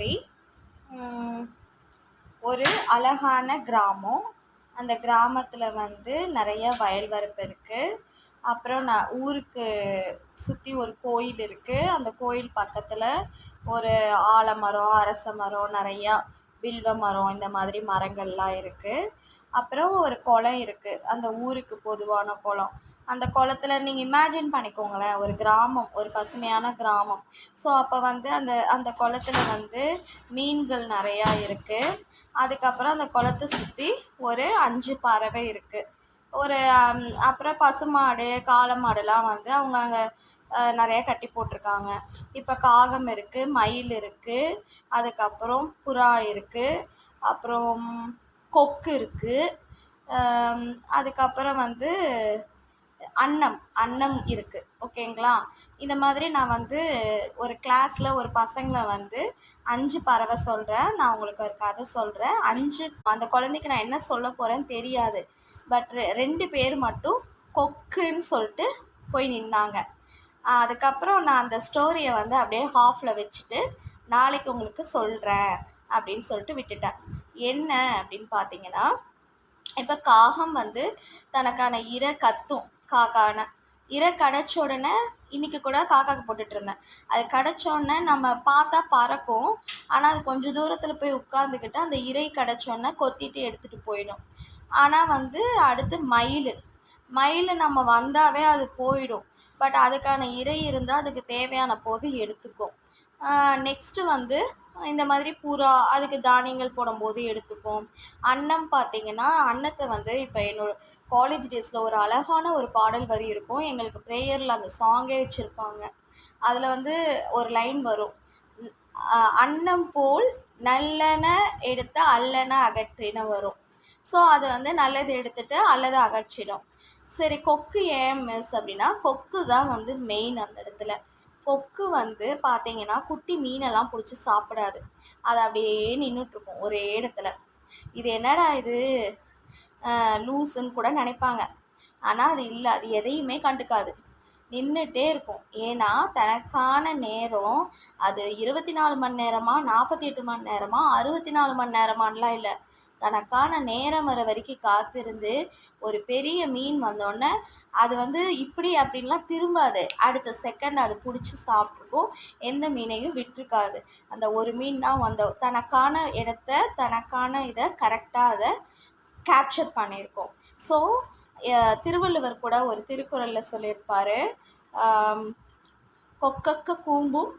Story. ஒரு அழகான கிராமம். அந்த கிராமத்தில் வந்து நிறைய வயல் வரப்பு இருக்குது. அப்புறம் ஊருக்கு சுற்றி ஒரு கோயில் இருக்குது. அந்த கோயில் பக்கத்தில் ஒரு ஆலமரம், அரச மரம், நிறையா வில்வ மரம், இந்த மாதிரி மரங்கள்லாம் இருக்குது. அப்புறம் ஒரு குளம் இருக்குது, அந்த ஊருக்கு பொதுவான குளம். அந்த குளத்துல நீங்கள் இமேஜின் பண்ணிக்கோங்களேன், ஒரு கிராமம், ஒரு பசுமையான கிராமம். ஸோ அப்போ வந்து அந்த அந்த குளத்துல வந்து மீன்கள் நிறையா இருக்குது. அதுக்கப்புறம் அந்த குளத்தை சுற்றி ஒரு 5 பறவை இருக்குது. ஒரு அப்புறம் பசுமாடு, காளை மாடுலாம் வந்து அவங்க அங்கே நிறைய கட்டி போட்டிருக்காங்க. இப்போ காகம் இருக்குது, மயில் இருக்குது, அதுக்கப்புறம் புறா இருக்குது, அப்புறம் கொக்கு இருக்குது, அதுக்கப்புறம் வந்து அன்னம் இருக்குது. ஓகேங்களா? இந்த மாதிரி நான் வந்து ஒரு கிளாஸில் ஒரு பசங்களை வந்து 5 பறவை சொல்கிறேன். நான் உங்களுக்கு ஒரு கதை சொல்கிறேன். அந்த குழந்தைக்கு நான் என்ன சொல்ல போகிறேன்னு தெரியாது. பட் 2 பேர் மட்டும் கொக்குன்னு சொல்லிட்டு போய் நின்னாங்க. அதுக்கப்புறம் நான் அந்த ஸ்டோரியை வந்து அப்படியே ஹாஃபில் வச்சுட்டு நாளைக்கு உங்களுக்கு சொல்கிறேன் அப்படின்னு சொல்லிட்டு விட்டுட்டேன். என்ன அப்படின்னு பார்த்தீங்கன்னா, இப்போ காகம் வந்து தனக்கான இரை கத்தும். காக்கான இரை கிடச்ச உடனே, இன்றைக்கி கூட காக்காக்கு போட்டுட்ருந்தேன், அது கிடச்சோடனே நம்ம பார்த்தா பறக்கும். ஆனால் அது கொஞ்சம் தூரத்தில் போய் உட்காந்துக்கிட்டு அந்த இறை கிடச்சோடனே கொத்திட்டு எடுத்துகிட்டு போயிடும். ஆனால் வந்து அடுத்து மயில் நம்ம வந்தாவே அது போயிடும். பட் அதுக்கான இறை இருந்தால் அதுக்கு தேவையான போது எடுத்துக்கும். நெக்ஸ்ட்டு வந்து இந்த மாதிரி புறா அதுக்கு தானியங்கள் போடும்போது எடுத்துக்கும். அன்னம் பார்த்திங்கன்னா, அன்னத்தை வந்து இப்போ என்னோடய காலேஜ் டேஸில் ஒரு அழகான ஒரு பாடல் வரி இருக்கும். எங்களுக்கு ப்ரேயரில் அந்த சாங்கே வச்சுருப்பாங்க. அதில் வந்து ஒரு லைன் வரும், அன்னம் போல் நல்லன எடுத்த அல்லன அகற்றின வரும். ஸோ அது வந்து நல்லது எடுத்துகிட்டு அல்லது அகற்றிடும். சரி, கொக்கு ஏன் மிஸ் அப்படின்னா, கொக்கு தான் வந்து மெயின் அந்த இடத்துல. கொக்கு வந்து பார்த்தீங்கன்னா குட்டி மீனெல்லாம் பிடிச்சி சாப்பிடாது. அது அப்படியே நின்றுட்டுருக்கும் ஒரே இடத்துல. இது என்னடா இது லூஸுன்னு கூட நினைப்பாங்க. ஆனால் அது இல்லை, அது எதையுமே கண்டுக்காது, நின்றுட்டே இருக்கும். ஏன்னா தனக்கான நேரம் அது 24 மணி நேரமா, 48 மணி நேரமா, 64 மணி நேரமானலாம் இல்லை. தனக்கான நேரம் வர வரைக்கும் காத்திருந்து ஒரு பெரிய மீன் வந்தோடனே அது வந்து இப்படி அப்படின்லாம் திரும்பாது. அடுத்த செகண்ட் அது பிடிச்சி சாப்பிட்ருக்கும். எந்த மீனையும் விட்டுருக்காது. அந்த ஒரு மீன் தான் வந்த தனக்கான இடத்த, தனக்கான இதை கரெக்டாக அதை கேப்சர் பண்ணியிருக்கோம். ஸோ திருவள்ளுவர் கூட ஒரு திருக்குறளில் சொல்லியிருப்பார், கொக்கக்க கூம்பும்